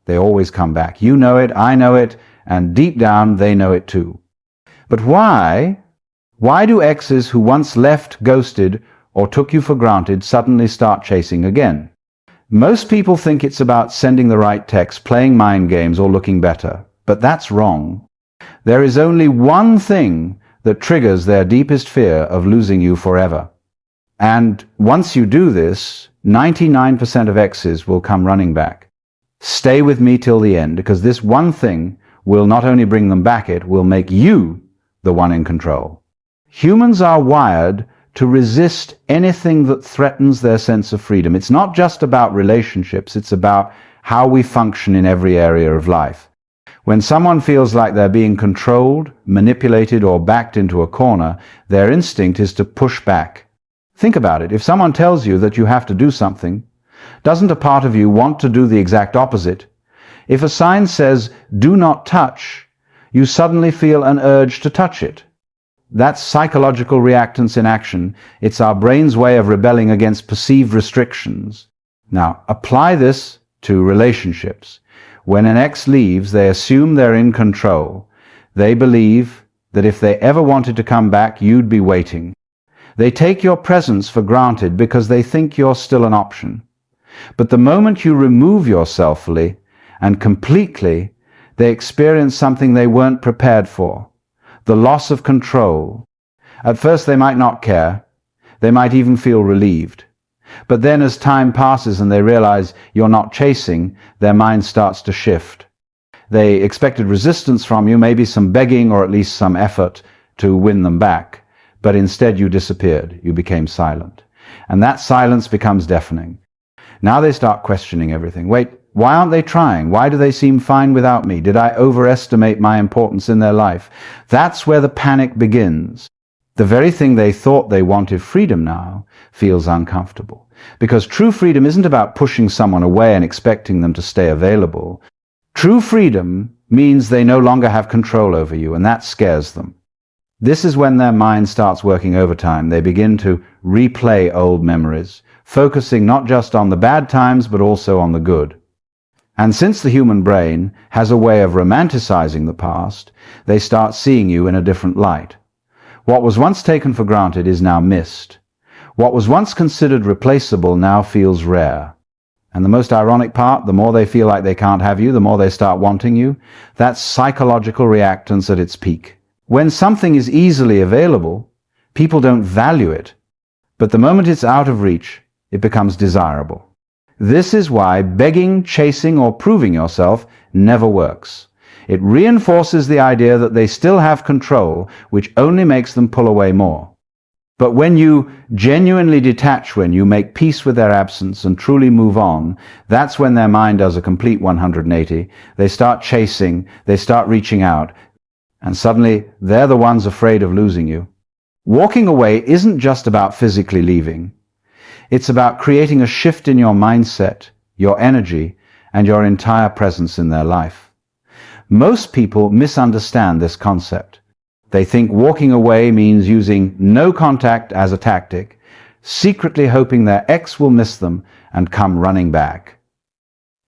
They always come back. You know it, I know it, and deep down they know it too. But why? Why do exes who once left, ghosted, or took you for granted suddenly start chasing again? Most people think it's about sending the right text, playing mind games, or looking better. But that's wrong. There is only one thing that triggers their deepest fear of losing you forever. And once you do this, 99% of exes will come running back. Stay with me till the end, because this one thing will not only bring them back, it will make you the one in control. Humans are wired to resist anything that threatens their sense of freedom. It's not just about relationships, it's about how we function in every area of life. When someone feels like they're being controlled, manipulated, or backed into a corner, their instinct is to push back. Think about it. If someone tells you that you have to do something, doesn't a part of you want to do the exact opposite? If a sign says, "Do not touch," you suddenly feel an urge to touch it. That's psychological reactance in action. It's our brain's way of rebelling against perceived restrictions. Now, apply this to relationships. When an ex leaves, they assume they're in control. They believe that if they ever wanted to come back, you'd be waiting. They take your presence for granted because they think you're still an option. But the moment you remove yourself fully and completely, they experience something they weren't prepared for. The loss of control. At first they might not care. They might even feel relieved. But then as time passes and they realize you're not chasing, their mind starts to shift. They expected resistance from you, maybe some begging or at least some effort to win them back. But instead you disappeared. You became silent. And that silence becomes deafening. Now they start questioning everything. Wait, why aren't they trying? Why do they seem fine without me? Did I overestimate my importance in their life? That's where the panic begins. The very thing they thought they wanted freedom now feels uncomfortable. Because true freedom isn't about pushing someone away and expecting them to stay available. True freedom means they no longer have control over you, and that scares them. This is when their mind starts working overtime. They begin to replay old memories, focusing not just on the bad times but also on the good. And since the human brain has a way of romanticizing the past, they start seeing you in a different light. What was once taken for granted is now missed. What was once considered replaceable now feels rare. And the most ironic part, the more they feel like they can't have you, the more they start wanting you. That's psychological reactance at its peak. When something is easily available, people don't value it. But the moment it's out of reach, it becomes desirable. This is why begging, chasing, or proving yourself never works. It reinforces the idea that they still have control, which only makes them pull away more. But when you genuinely detach, when you make peace with their absence and truly move on, that's when their mind does a complete 180. They start chasing, they start reaching out, and suddenly they're the ones afraid of losing you. Walking away isn't just about physically leaving. It's about creating a shift in your mindset, your energy, and your entire presence in their life. Most people misunderstand this concept. They think walking away means using no contact as a tactic, secretly hoping their ex will miss them and come running back.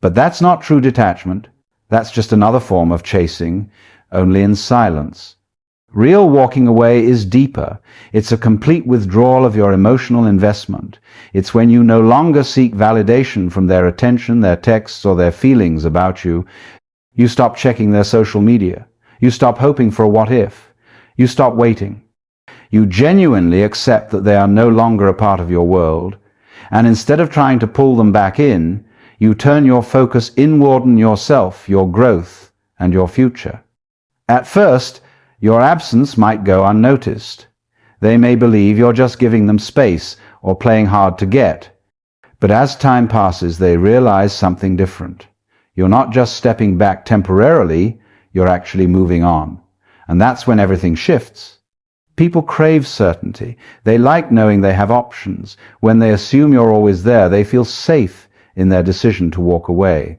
But that's not true detachment. That's just another form of chasing, only in silence. Real walking away is deeper. It's a complete withdrawal of your emotional investment. It's when you no longer seek validation from their attention, their texts, or their feelings about you. You stop checking their social media. You stop hoping for a what if. You stop waiting. You genuinely accept that they are no longer a part of your world, and instead of trying to pull them back in, you turn your focus inward on yourself, your growth, and your future. At first, your absence might go unnoticed. They may believe you're just giving them space or playing hard to get. But as time passes, they realize something different. You're not just stepping back temporarily, you're actually moving on. And that's when everything shifts. People crave certainty. They like knowing they have options. When they assume you're always there, they feel safe in their decision to walk away.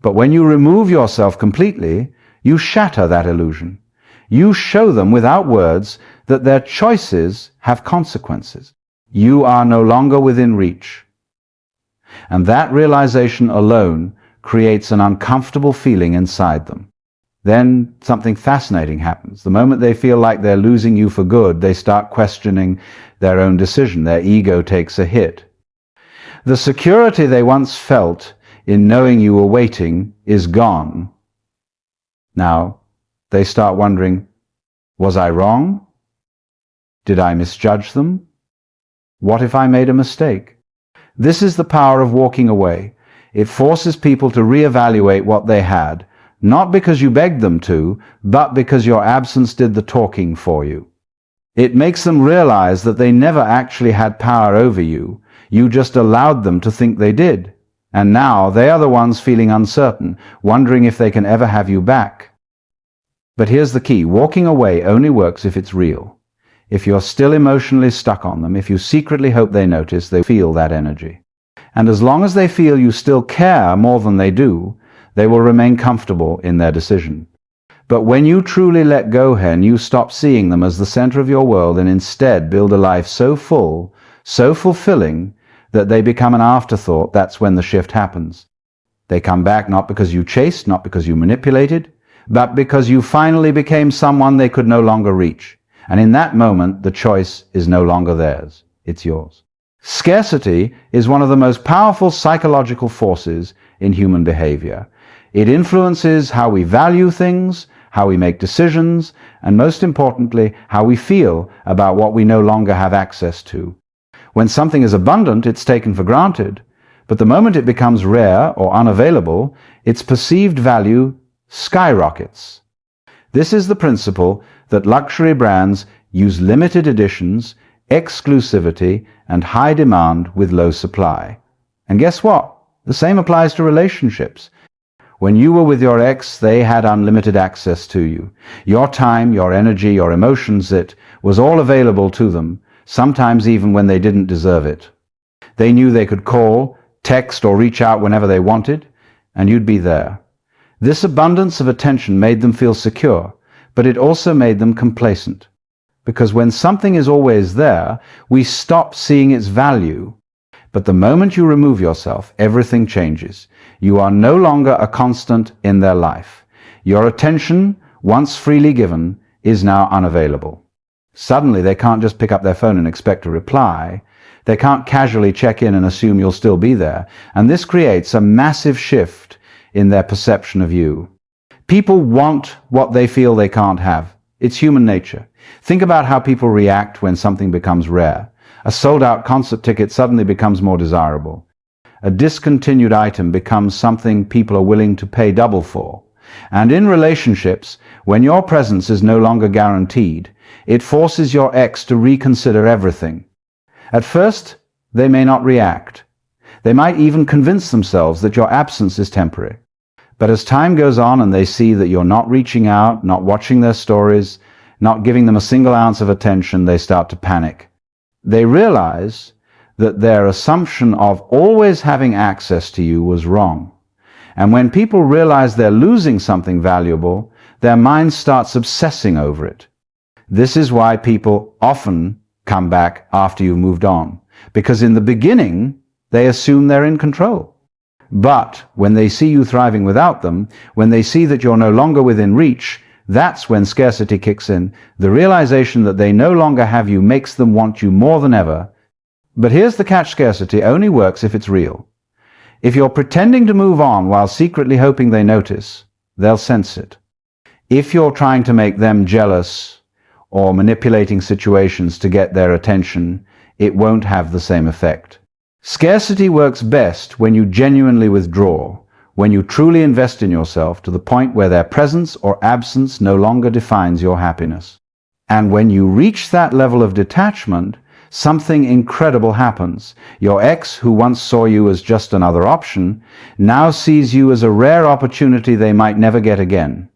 But when you remove yourself completely, you shatter that illusion. You show them without words that their choices have consequences. You are no longer within reach. And that realization alone creates an uncomfortable feeling inside them. Then something fascinating happens. The moment they feel like they're losing you for good, they start questioning their own decision. Their ego takes a hit. The security they once felt in knowing you were waiting is gone. Now, they start wondering, was I wrong? Did I misjudge them? What if I made a mistake? This is the power of walking away. It forces people to reevaluate what they had, not because you begged them to, but because your absence did the talking for you. It makes them realize that they never actually had power over you. You just allowed them to think they did. And now they are the ones feeling uncertain, wondering if they can ever have you back. But here's the key. Walking away only works if it's real. If you're still emotionally stuck on them, if you secretly hope they notice, they feel that energy. And as long as they feel you still care more than they do, they will remain comfortable in their decision. But when you truly let go, you stop seeing them as the center of your world and instead build a life so full, so fulfilling, that they become an afterthought. That's when the shift happens. They come back not because you chased, not because you manipulated, but because you finally became someone they could no longer reach. And in that moment, the choice is no longer theirs. It's yours. Scarcity is one of the most powerful psychological forces in human behavior. It influences how we value things, how we make decisions, and most importantly, how we feel about what we no longer have access to. When something is abundant, it's taken for granted, but the moment it becomes rare or unavailable, its perceived value skyrockets. This is the principle that luxury brands use limited editions, exclusivity, and high demand with low supply. And guess what? The same applies to relationships. When you were with your ex, they had unlimited access to you. Your time, your energy, your emotions, it was all available to them, sometimes even when they didn't deserve it. They knew they could call, text, or reach out whenever they wanted, and you'd be there. This abundance of attention made them feel secure, but it also made them complacent. Because when something is always there, we stop seeing its value. But the moment you remove yourself, everything changes. You are no longer a constant in their life. Your attention, once freely given, is now unavailable. Suddenly, they can't just pick up their phone and expect a reply. They can't casually check in and assume you'll still be there. And this creates a massive shift in their perception of you. People want what they feel they can't have. It's human nature. Think about how people react when something becomes rare. A sold-out concert ticket suddenly becomes more desirable. A discontinued item becomes something people are willing to pay double for. And in relationships, when your presence is no longer guaranteed, it forces your ex to reconsider everything. At first, they may not react. They might even convince themselves that your absence is temporary. But as time goes on and they see that you're not reaching out, not watching their stories, not giving them a single ounce of attention, they start to panic. They realize that their assumption of always having access to you was wrong. And when people realize they're losing something valuable, their mind starts obsessing over it. This is why people often come back after you've moved on, because in the beginning, they assume they're in control. But when they see you thriving without them, when they see that you're no longer within reach, that's when scarcity kicks in. The realization that they no longer have you makes them want you more than ever. But here's the catch: scarcity only works if it's real. If you're pretending to move on while secretly hoping they notice, they'll sense it. If you're trying to make them jealous or manipulating situations to get their attention, it won't have the same effect. Scarcity works best when you genuinely withdraw, when you truly invest in yourself to the point where their presence or absence no longer defines your happiness. And when you reach that level of detachment, something incredible happens. Your ex, who once saw you as just another option, now sees you as a rare opportunity they might never get again.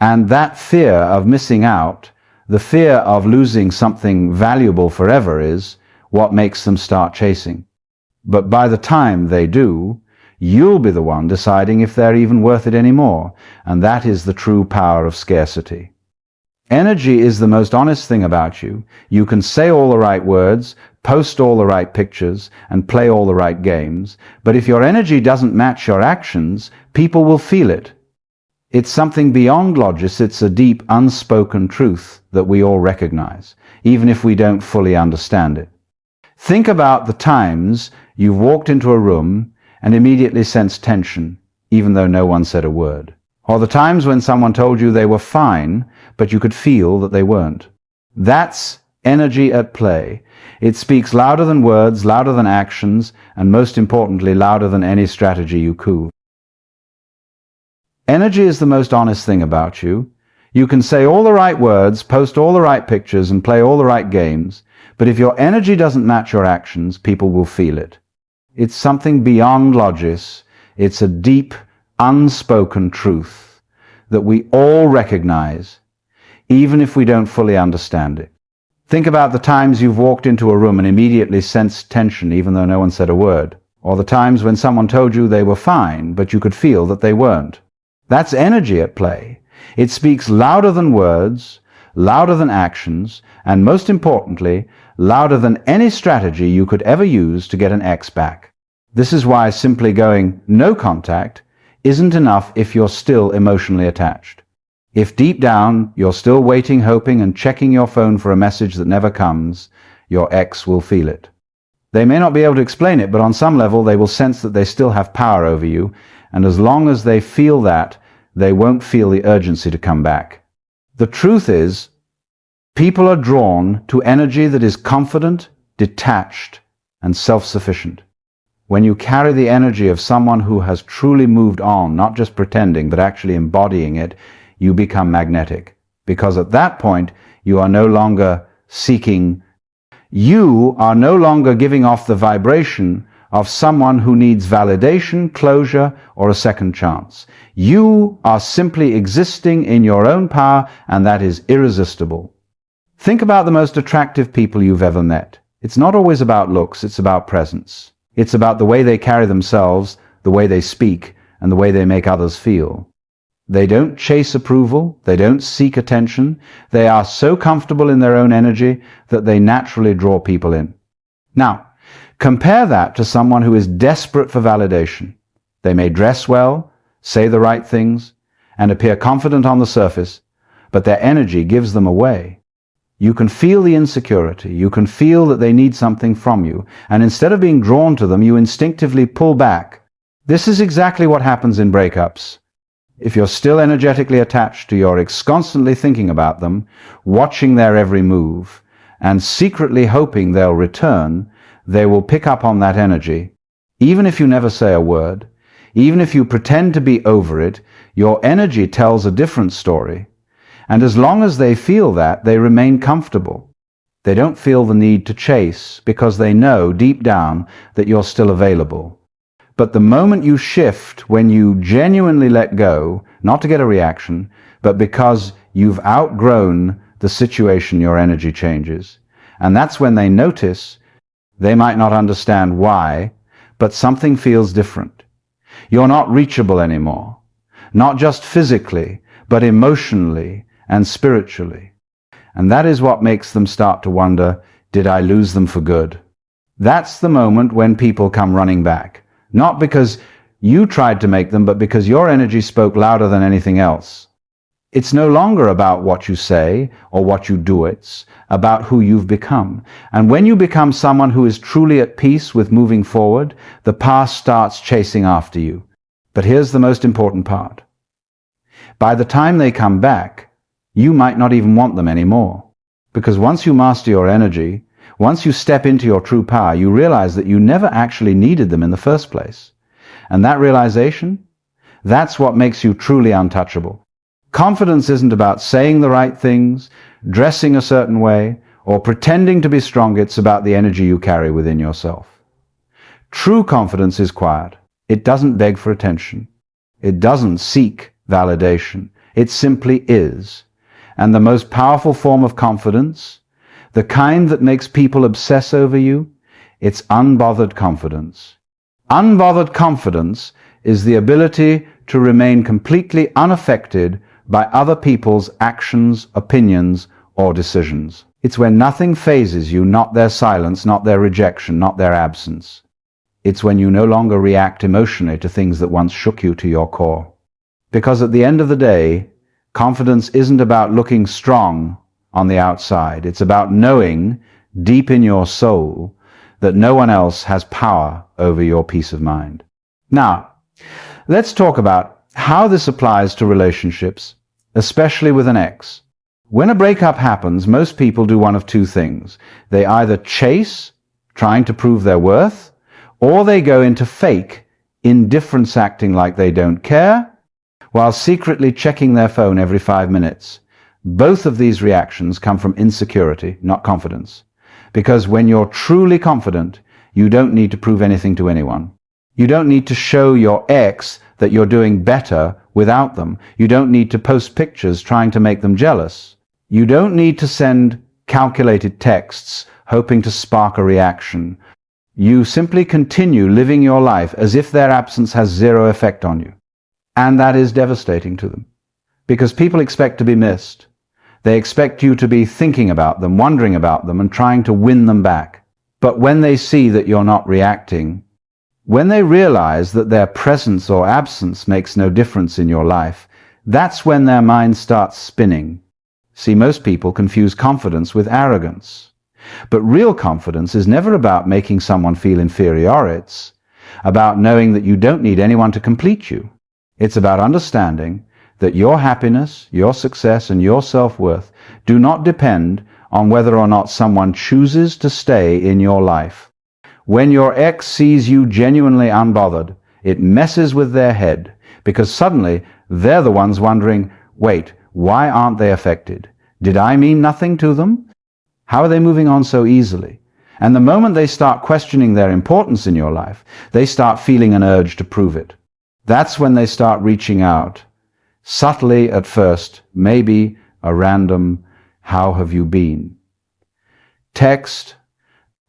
And that fear of missing out, the fear of losing something valuable forever, is what makes them start chasing. But by the time they do, you'll be the one deciding if they're even worth it anymore, and that is the true power of scarcity. Energy is the most honest thing about you. You can say all the right words, post all the right pictures, and play all the right games, but if your energy doesn't match your actions, people will feel it. It's something beyond logic. It's a deep, unspoken truth that we all recognize, even if we don't fully understand it. Think about the times you've walked into a room and immediately sensed tension, even though no one said a word. Or the times when someone told you they were fine, but you could feel that they weren't. That's energy at play. It speaks louder than words, louder than actions, and most importantly, louder than any strategy you could. Energy is the most honest thing about you. You can say all the right words, post all the right pictures, and play all the right games, but if your energy doesn't match your actions, people will feel it. It's something beyond logic. It's a deep, unspoken truth that we all recognize, even if we don't fully understand it. Think about the times you've walked into a room and immediately sensed tension, even though no one said a word. Or the times when someone told you they were fine, but you could feel that they weren't. That's energy at play. It speaks louder than words, louder than actions, and most importantly, louder than any strategy you could ever use to get an ex back. This is why simply going no contact isn't enough if you're still emotionally attached. If deep down you're still waiting, hoping, and checking your phone for a message that never comes, your ex will feel it. They may not be able to explain it, but on some level they will sense that they still have power over you, and as long as they feel that, they won't feel the urgency to come back. The truth is, people are drawn to energy that is confident, detached, and self-sufficient. When you carry the energy of someone who has truly moved on, not just pretending, but actually embodying it, you become magnetic. Because at that point, you are no longer seeking, you are no longer giving off the vibration of someone who needs validation, closure, or a second chance. You are simply existing in your own power, and that is irresistible. Think about the most attractive people you've ever met. It's not always about looks, it's about presence. It's about the way they carry themselves, the way they speak, and the way they make others feel. They don't chase approval, they don't seek attention, they are so comfortable in their own energy that they naturally draw people in. Now, compare that to someone who is desperate for validation. They may dress well, say the right things, and appear confident on the surface, but their energy gives them away. You can feel the insecurity, you can feel that they need something from you, and instead of being drawn to them, you instinctively pull back. This is exactly what happens in breakups. If you're still energetically attached to your ex, constantly thinking about them, watching their every move, and secretly hoping they'll return, they will pick up on that energy. Even if you never say a word, even if you pretend to be over it, your energy tells a different story. And as long as they feel that, they remain comfortable. They don't feel the need to chase because they know deep down that you're still available. But the moment you shift, when you genuinely let go, not to get a reaction, but because you've outgrown the situation, your energy changes. And that's when they notice. They might not understand why, but something feels different. You're not reachable anymore, not just physically, but emotionally and spiritually. And that is what makes them start to wonder, did I lose them for good? That's the moment when people come running back, not because you tried to make them, but because your energy spoke louder than anything else. It's no longer about what you say or what you do, it's about who you've become. And when you become someone who is truly at peace with moving forward, the past starts chasing after you. But here's the most important part. By the time they come back, you might not even want them anymore. Because once you master your energy, once you step into your true power, you realize that you never actually needed them in the first place. And that realization, that's what makes you truly untouchable. Confidence isn't about saying the right things, dressing a certain way, or pretending to be strong. It's about the energy you carry within yourself. True confidence is quiet. It doesn't beg for attention. It doesn't seek validation. It simply is. And the most powerful form of confidence, the kind that makes people obsess over you, it's unbothered confidence. Unbothered confidence is the ability to remain completely unaffected by other people's actions, opinions, or decisions. It's when nothing phases you, not their silence, not their rejection, not their absence. It's when you no longer react emotionally to things that once shook you to your core. Because at the end of the day, confidence isn't about looking strong on the outside. It's about knowing deep in your soul that no one else has power over your peace of mind. Now, let's talk about how this applies to relationships, especially with an ex. When a breakup happens, most people do one of two things. They either chase, trying to prove their worth, or they go into fake, indifference acting like they don't care, while secretly checking their phone every 5 minutes. Both of these reactions come from insecurity, not confidence. Because when you're truly confident, you don't need to prove anything to anyone. You don't need to show your ex that you're doing better without them. You don't need to post pictures trying to make them jealous. You don't need to send calculated texts hoping to spark a reaction. You simply continue living your life as if their absence has zero effect on you. And that is devastating to them. Because people expect to be missed. They expect you to be thinking about them, wondering about them, and trying to win them back. But when they see that you're not reacting, when they realize that their presence or absence makes no difference in your life, that's when their mind starts spinning. See, most people confuse confidence with arrogance. But real confidence is never about making someone feel inferior. It's about knowing that you don't need anyone to complete you. It's about understanding that your happiness, your success, and your self-worth do not depend on whether or not someone chooses to stay in your life. When your ex sees you genuinely unbothered, it messes with their head, because suddenly they're the ones wondering, wait, why aren't they affected? Did I mean nothing to them? How are they moving on so easily? And the moment they start questioning their importance in your life, they start feeling an urge to prove it. That's when they start reaching out. Subtly at first, maybe a random, how have you been? Text,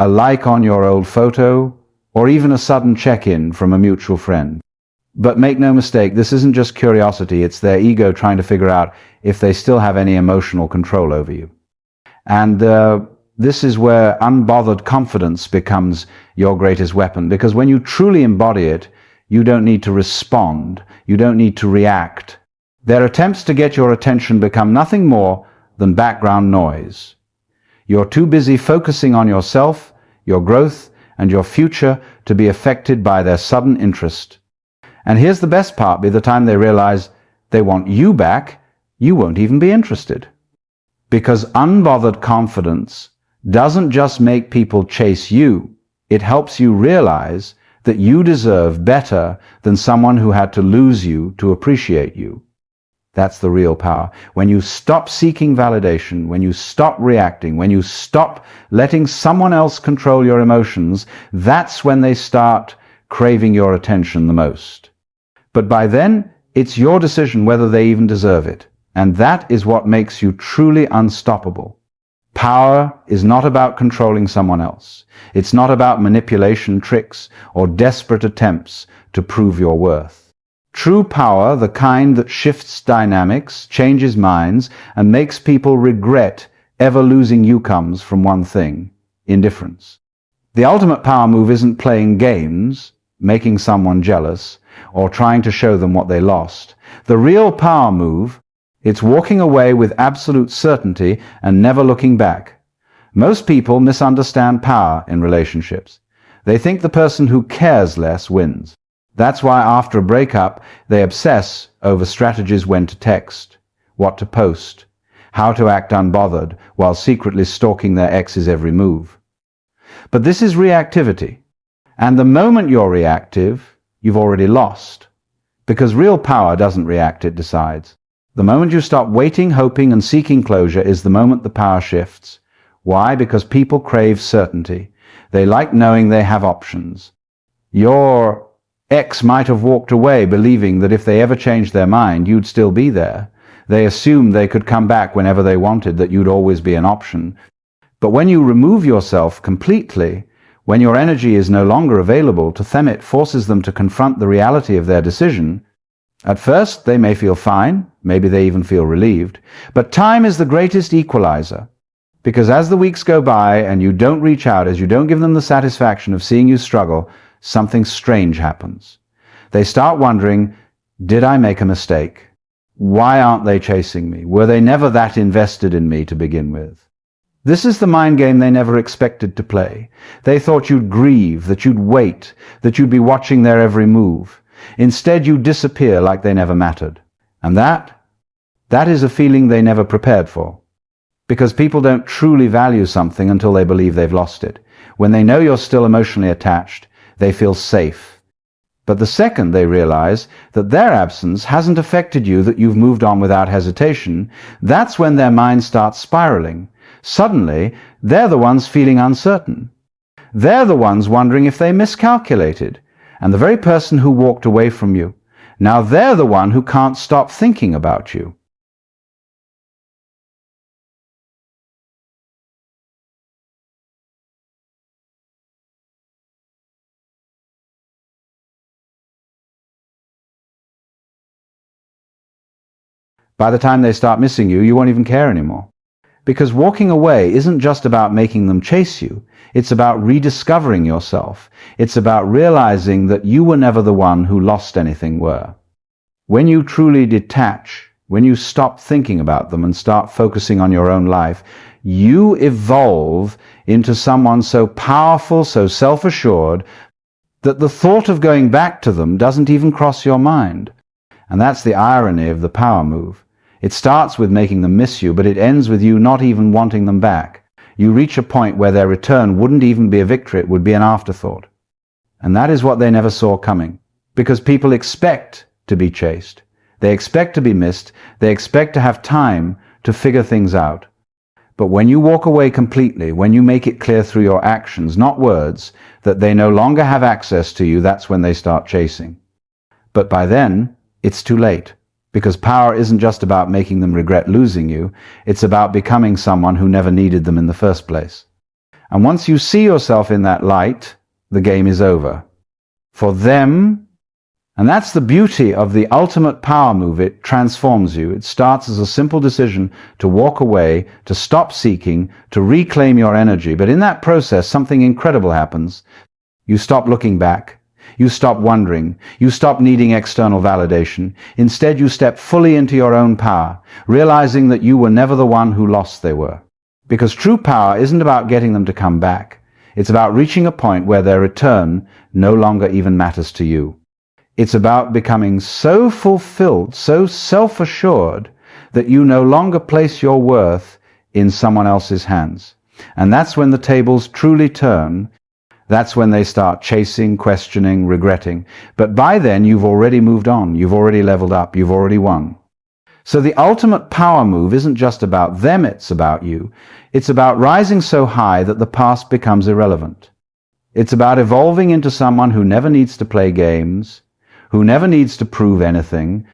a like on your old photo, or even a sudden check-in from a mutual friend. But make no mistake, this isn't just curiosity, it's their ego trying to figure out if they still have any emotional control over you. And this is where unbothered confidence becomes your greatest weapon, because when you truly embody it, you don't need to respond, you don't need to react. Their attempts to get your attention become nothing more than background noise. You're too busy focusing on yourself, your growth, and your future to be affected by their sudden interest. And here's the best part, by the time they realize they want you back, you won't even be interested. Because unbothered confidence doesn't just make people chase you, it helps you realize that you deserve better than someone who had to lose you to appreciate you. That's the real power. When you stop seeking validation, when you stop reacting, when you stop letting someone else control your emotions, that's when they start craving your attention the most. But by then, it's your decision whether they even deserve it. And that is what makes you truly unstoppable. Power is not about controlling someone else. It's not about manipulation, tricks, or desperate attempts to prove your worth. True power, the kind that shifts dynamics, changes minds, and makes people regret ever losing you, comes from one thing: indifference. The ultimate power move isn't playing games, making someone jealous, or trying to show them what they lost. The real power move, it's walking away with absolute certainty and never looking back. Most people misunderstand power in relationships. They think the person who cares less wins. That's why after a breakup, they obsess over strategies: when to text, what to post, how to act unbothered, while secretly stalking their ex's every move. But this is reactivity. And the moment you're reactive, you've already lost. Because real power doesn't react, it decides. The moment you stop waiting, hoping, and seeking closure is the moment the power shifts. Why? Because people crave certainty. They like knowing they have options. Your ex might have walked away believing that if they ever changed their mind, you'd still be there. They assumed they could come back whenever they wanted, that you'd always be an option. But when you remove yourself completely, when your energy is no longer available to them, it forces them to confront the reality of their decision. At first, they may feel fine, maybe they even feel relieved, but time is the greatest equalizer. Because as the weeks go by and you don't reach out, as you don't give them the satisfaction of seeing you struggle, something strange happens. They start wondering, did I make a mistake? Why aren't they chasing me? Were they never that invested in me to begin with? This is the mind game they never expected to play. They thought you'd grieve, that you'd wait, that you'd be watching their every move. Instead, you disappear like they never mattered. And that is a feeling they never prepared for. Because people don't truly value something until they believe they've lost it. When they know you're still emotionally attached, they feel safe. But the second they realize that their absence hasn't affected you, that you've moved on without hesitation, that's when their mind starts spiraling. Suddenly, they're the ones feeling uncertain. They're the ones wondering if they miscalculated. And the very person who walked away from you, now they're the one who can't stop thinking about you. By the time they start missing you, you won't even care anymore. Because walking away isn't just about making them chase you. It's about rediscovering yourself. It's about realizing that you were never the one who lost anything were. When you truly detach, when you stop thinking about them and start focusing on your own life, you evolve into someone so powerful, so self-assured, that the thought of going back to them doesn't even cross your mind. And that's the irony of the power move. It starts with making them miss you, but it ends with you not even wanting them back. You reach a point where their return wouldn't even be a victory, it would be an afterthought. And that is what they never saw coming. Because people expect to be chased. They expect to be missed. They expect to have time to figure things out. But when you walk away completely, when you make it clear through your actions, not words, that they no longer have access to you, that's when they start chasing. But by then, it's too late. Because power isn't just about making them regret losing you, it's about becoming someone who never needed them in the first place. And once you see yourself in that light, the game is over. For them, and that's the beauty of the ultimate power move, it transforms you. It starts as a simple decision to walk away, to stop seeking, to reclaim your energy. But in that process, something incredible happens. You stop looking back. You stop wondering. You stop needing external validation. Instead, you step fully into your own power, realizing that you were never the one who lost they were. Because true power isn't about getting them to come back. It's about reaching a point where their return no longer even matters to you. It's about becoming so fulfilled, so self-assured, that you no longer place your worth in someone else's hands. And that's when the tables truly turn. That's when they start chasing, questioning, regretting. But by then, you've already moved on. You've already leveled up. You've already won. So the ultimate power move isn't just about them, it's about you. It's about rising so high that the past becomes irrelevant. It's about evolving into someone who never needs to play games, who never needs to prove anything,